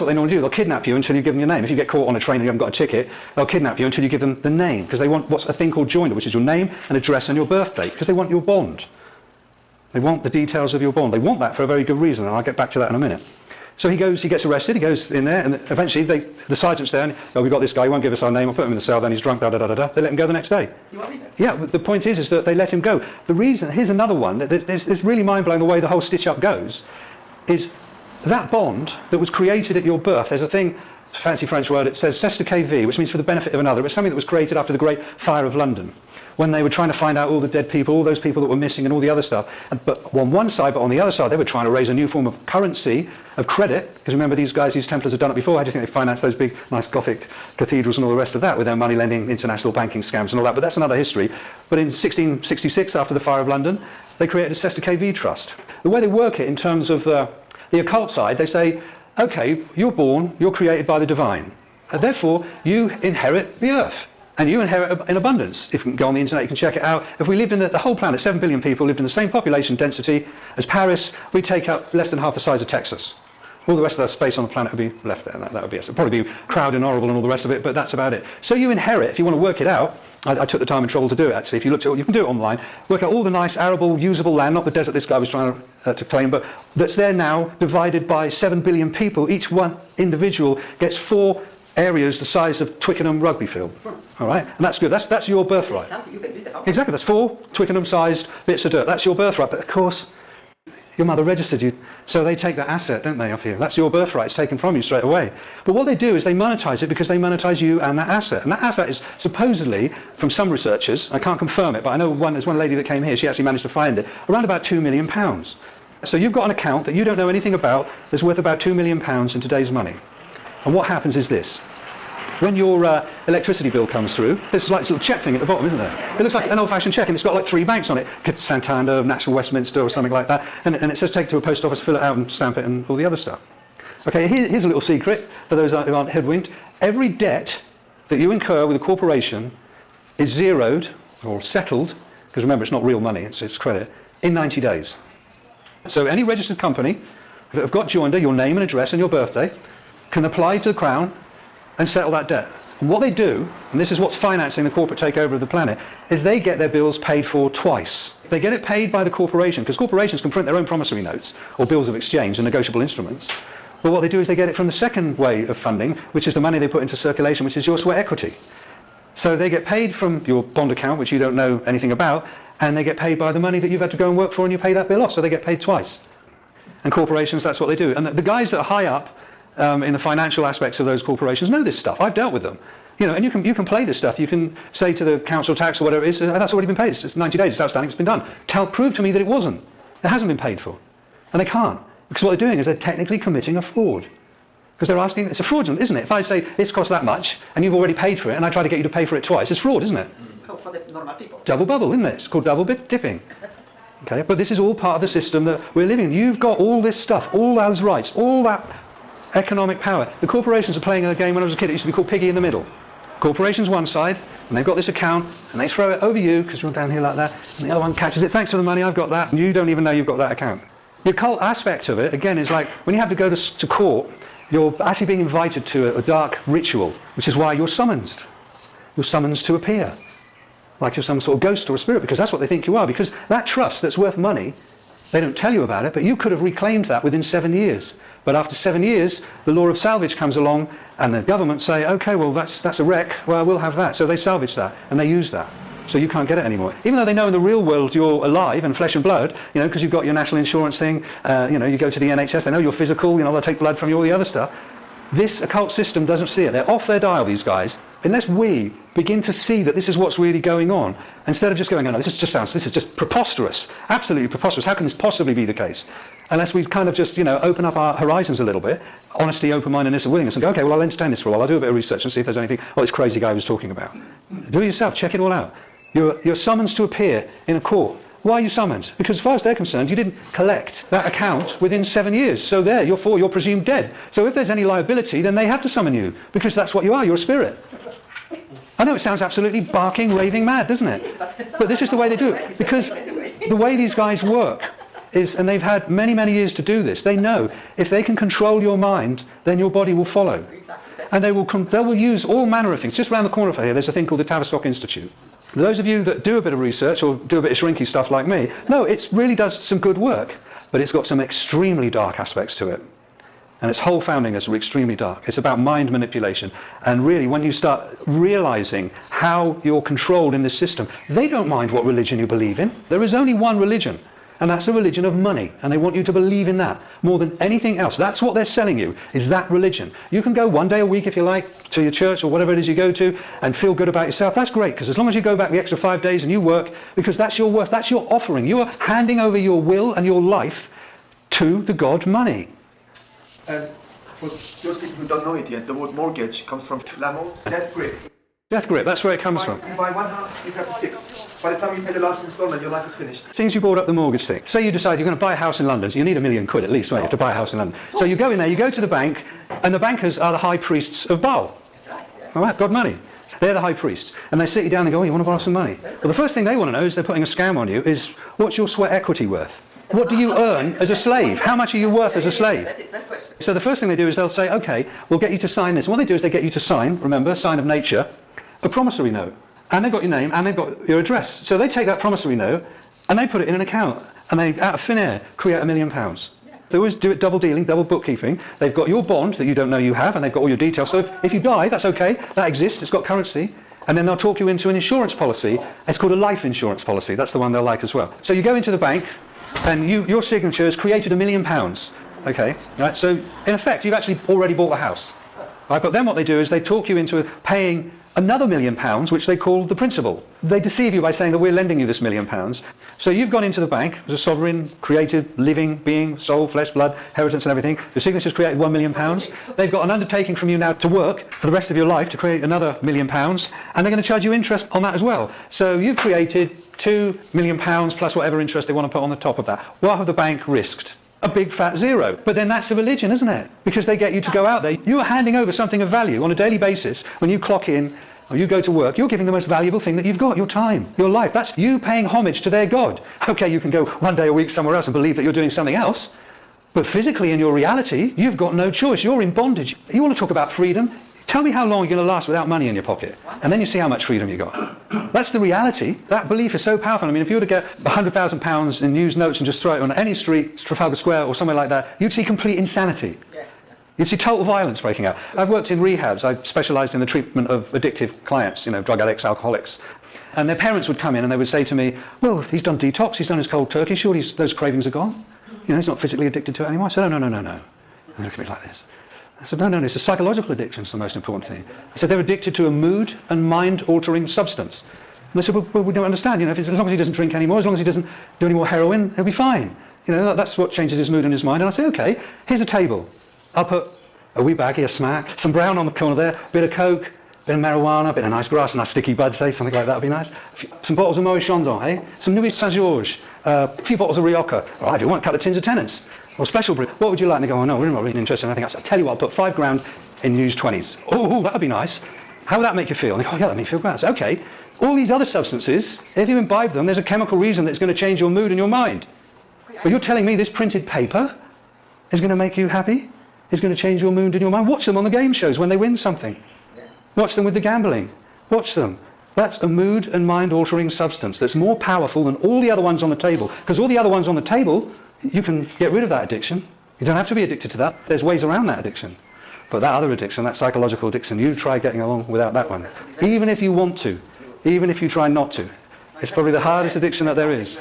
what they normally do. They'll kidnap you until you give them your name. If you get caught on a train and you haven't got a ticket, they'll kidnap you until you give them the name, because they want what's a thing called joinder, which is your name and address and your birth date, because they want your bond. They want the details of your bond. They want that for a very good reason, and I'll get back to that in a minute. So he gets arrested, he goes in there, and eventually the sergeant's there, and, oh, we've got this guy, he won't give us our name, I'll put him in the cell, then he's drunk, da-da-da-da-da. They let him go the next day. You want me then? Yeah, but the point is that they let him go. The reason, here's another one, it's really mind-blowing the way the whole stitch-up goes, is that bond that was created at your birth, there's a thing, it's a fancy French word, it says c'est KV, which means for the benefit of another. It's something that was created after the Great Fire of London, when they were trying to find out all the dead people, all those people that were missing and all the other stuff. But on one side, but on the other side, they were trying to raise a new form of currency, of credit, because remember these guys, these Templars had done it before. How do you think they financed those big, nice Gothic cathedrals and all the rest of that with their money-lending, international banking scams and all that? But that's another history. But in 1666, after the Fire of London, they created a c'est KV trust. The way they work it in terms of the occult side, they say, okay, you're born, you're created by the divine, and therefore you inherit the earth. And you inherit in abundance. If you can go on the internet, you can check it out. If we lived in the whole planet, 7 billion people lived in the same population density as Paris, we'd take up less than half the size of Texas. All the rest of that space on the planet would be left there. That would be it. It'd probably be crowded and horrible and all the rest of it, but that's about it. So you inherit, if you want to work it out, I took the time and trouble to do it actually. If you looked at it, you can do it online, work out all the nice arable, usable land, not the desert this guy was trying to claim, but that's there now, divided by 7 billion people. Each one individual gets 4 areas the size of Twickenham rugby field. All right, and that's good. That's your birthright. Exactly, that's 4 Twickenham-sized bits of dirt. That's your birthright. But of course, your mother registered you, so they take that asset, don't they, off you? That's your birthright. It's taken from you straight away. But what they do is they monetize it because they monetize you and that asset. And that asset is supposedly, from some researchers, I can't confirm it, but I know there's one lady that came here. She actually managed to find it around about £2 million. So you've got an account that you don't know anything about that's worth about £2 million in today's money. And what happens is this. When your electricity bill comes through, there's like this little check thing at the bottom, isn't there? It looks like an old-fashioned check, and it's got like 3 banks on it. Santander, National Westminster, or something like that. And it says take it to a post office, fill it out, and stamp it, and all the other stuff. Okay, here's a little secret for those who aren't hoodwinked. Every debt that you incur with a corporation is zeroed, or settled, because remember, it's not real money, it's credit, in 90 days. So any registered company that have got joined your name and address and your birthday can apply to the Crown and settle that debt. And what they do, and this is what's financing the corporate takeover of the planet, is they get their bills paid for twice. They get it paid by the corporation, because corporations can print their own promissory notes or bills of exchange and negotiable instruments. But what they do is they get it from the second way of funding, which is the money they put into circulation, which is your sweat equity. So they get paid from your bond account, which you don't know anything about, and they get paid by the money that you've had to go and work for, and you pay that bill off, so they get paid twice. And corporations, that's what they do. And the guys that are high up in the financial aspects of those corporations know this stuff. I've dealt with them. You know, and you can play this stuff. You can say to the council tax or whatever it is, that's already been paid. It's 90 days, it's outstanding, it's been done. Prove to me that it wasn't. It hasn't been paid for. And they can't. Because what they're doing is they're technically committing a fraud. Because they're asking, it's a fraudulent, isn't it? If I say, it's cost that much, and you've already paid for it, and I try to get you to pay for it twice, it's fraud, isn't it? For the normal people. Double bubble, isn't it? It's called double dipping. Okay, but this is all part of the system that we're living in. You've got all this stuff, all those rights, all that economic power. The corporations are playing a game. When I was a kid, it used to be called piggy in the middle. Corporations one side, and they've got this account, and they throw it over you, because you're down here like that, and the other one catches it, thanks for the money, I've got that, and you don't even know you've got that account. The occult aspect of it, again, is like, when you have to go to court, you're actually being invited to a dark ritual, which is why you're summoned. You're summoned to appear, like you're some sort of ghost or a spirit, because that's what they think you are, because that trust that's worth money, they don't tell you about it, but you could have reclaimed that within 7 years. But after 7 years, the law of salvage comes along, and the government say, okay, well, that's a wreck, well, we'll have that. So they salvage that, and they use that. So you can't get it anymore. Even though they know in the real world you're alive and flesh and blood, you know, because you've got your national insurance thing, you know, you go to the NHS, they know you're physical, you know, they'll take blood from you, all the other stuff. This occult system doesn't see it. They're off their dial, these guys. Unless we begin to see that this is what's really going on, instead of just going, oh, no, this is just preposterous, absolutely preposterous. How can this possibly be the case? Unless we kind of just, you know, open up our horizons a little bit, honesty, open-mindedness and willingness, and go, okay, well, I'll entertain this for a while. I'll do a bit of research and see if there's anything, oh, this crazy guy was talking about. Do it yourself. Check it all out. You're summoned to appear in a court. Why are you summoned? Because as far as they're concerned, you didn't collect that account within 7 years. So there, you're presumed dead. So if there's any liability, then they have to summon you, because that's what you are. You're a spirit. I know it sounds absolutely barking, raving mad, doesn't it? But this is the way they do it. Because the way these guys work and they've had many, many years to do this. They know if they can control your mind, then your body will follow. And they will use all manner of things. Just around the corner from here, there's a thing called the Tavistock Institute. For those of you that do a bit of research or do a bit of shrinky stuff like me, no, it really does some good work, but it's got some extremely dark aspects to it. And its whole founding is extremely dark. It's about mind manipulation. And really, when you start realizing how you're controlled in this system, they don't mind what religion you believe in. There is only one religion, and that's the religion of money. And they want you to believe in that more than anything else. That's what they're selling you, is that religion. You can go one day a week, if you like, to your church or whatever it is you go to and feel good about yourself. That's great, because as long as you go back the extra 5 days and you work, because that's your worth, that's your offering. You are handing over your will and your life to the god money. And for those people who don't know it yet, the word mortgage comes from Lamont, death grip. Death grip, that's where it comes from. You buy one house, you have 6. By the time you pay the last installment, your life is finished. As soon as you brought up the mortgage thing, say you decide you're going to buy a house in London, so you need £1 million at least, right, to buy a house in London. So you go in there, you go to the bank, and the bankers are the high priests of Baal. All right, God money. They're the high priests. And they sit you down and go, oh, you want to borrow some money? Well, the first thing they want to know is they're putting a scam on you is, what's your sweat equity worth? What do you earn as a slave? How much are you worth as a slave? So the first thing they do is they'll say, okay, we'll get you to sign this. And what they do is they get you to sign, remember, sign of nature, a promissory note. And they've got your name and they've got your address. So they take that promissory note and they put it in an account. And they, out of thin air, create £1 million. They always do it double dealing, double bookkeeping. They've got your bond that you don't know you have, and they've got all your details. So if you die, that's okay. That exists. It's got currency. And then they'll talk you into an insurance policy. It's called a life insurance policy. That's the one they'll like as well. So you go into the bank, and your signature has created £1 million. Okay, right? So in effect, you've actually already bought a house. Right? But then what they do is they talk you into paying another £1 million, which they call the principal. They deceive you by saying that we're lending you this £1 million. So you've gone into the bank as a sovereign, created, living being, soul, flesh, blood, inheritance and everything. Your signature's created £1 million. They've got an undertaking from you now to work for the rest of your life to create another £1 million, and they're going to charge you interest on that as well. So you've created £2 million plus whatever interest they want to put on the top of that. What have the bank risked? A big fat zero. But then that's the religion, isn't it? Because they get you to go out there. You are handing over something of value on a daily basis. When you clock in or you go to work, you're giving the most valuable thing that you've got, your time, your life. That's you paying homage to their God. Okay, you can go one day a week somewhere else and believe that you're doing something else, but physically in your reality, you've got no choice. You're in bondage. You want to talk about freedom? Tell me how long you're going to last without money in your pocket, and then you see how much freedom you got. That's the reality. That belief is so powerful. I mean, if you were to get £100,000 in used notes and just throw it on any street, Trafalgar Square or somewhere like that, you'd see complete insanity. You'd see total violence breaking out. I've worked in rehabs. I specialised in the treatment of addictive clients, you know, drug addicts, alcoholics. And their parents would come in and they would say to me, well, if he's done detox, he's done his cold turkey, surely those cravings are gone. You know, he's not physically addicted to it anymore. I said, no. And they look at me like this. I said, no, it's a psychological addiction, it's the most important thing. I said, they're addicted to a mood and mind-altering substance. And they said, well, we don't understand, you know, as long as he doesn't drink anymore, as long as he doesn't do any more heroin, he'll be fine. You know, that's what changes his mood and his mind. And I say, okay, here's a table. I'll put a wee baggie of smack, some brown on the corner there, a bit of coke, a bit of marijuana, a bit of nice grass, a nice sticky bud, say, something like that would be nice. Some bottles of Moet Chandon, eh? Some Nuit Saint-Georges, a few bottles of Rioja. All right, if you want, a couple of tins of Tennent's. Or special brew. What would you like? And they go, oh no, we're not really interested in anything else. I'll tell you what, I'll put £5 in used 20s. Oh, that'd be nice. How would that make you feel? And they go, oh yeah, that makes me feel great. I say, okay, all these other substances, if you imbibe them, there's a chemical reason that's going to change your mood and your mind. But you're telling me this printed paper is going to make you happy? Is going to change your mood and your mind? Watch them on the game shows when they win something. Watch them with the gambling. Watch them. That's a mood and mind altering substance that's more powerful than all the other ones on the table. Because all the other ones on the table, you can get rid of that addiction. You don't have to be addicted to that. There's ways around that addiction. But that other addiction, that psychological addiction, you try getting along without that one. Even if you want to, even if you try not to. It's probably the hardest addiction that there is.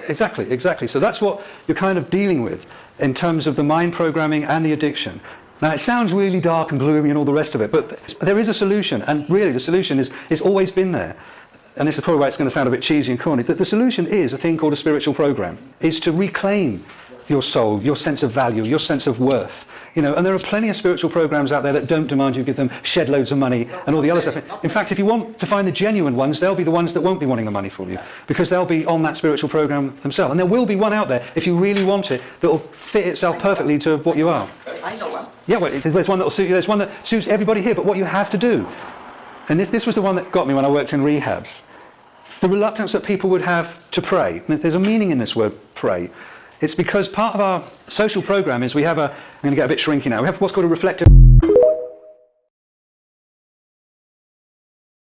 Exactly. So that's what you're kind of dealing with in terms of the mind programming and the addiction. Now it sounds really dark and gloomy and all the rest of it, but there is a solution, and really the solution is always been there. And this is probably why it's going to sound a bit cheesy and corny, that the solution is a thing called a spiritual program, is to reclaim your soul, your sense of value, your sense of worth. You know, and there are plenty of spiritual programs out there that don't demand you give them shed loads of money and all the other stuff. In fact, if you want to find the genuine ones, they'll be the ones that won't be wanting the money from you, because they'll be on that spiritual program themselves. And there will be one out there, if you really want it, that will fit itself perfectly to what you are. I know one. Yeah, well, there's one that will suit you. There's one that suits everybody here. But what you have to do, and this was the one that got me when I worked in rehabs. the reluctance that people would have to pray. There's a meaning in this word pray. It's because part of our social program is we have I'm going to get a bit shrinky now, we have what's called a reflective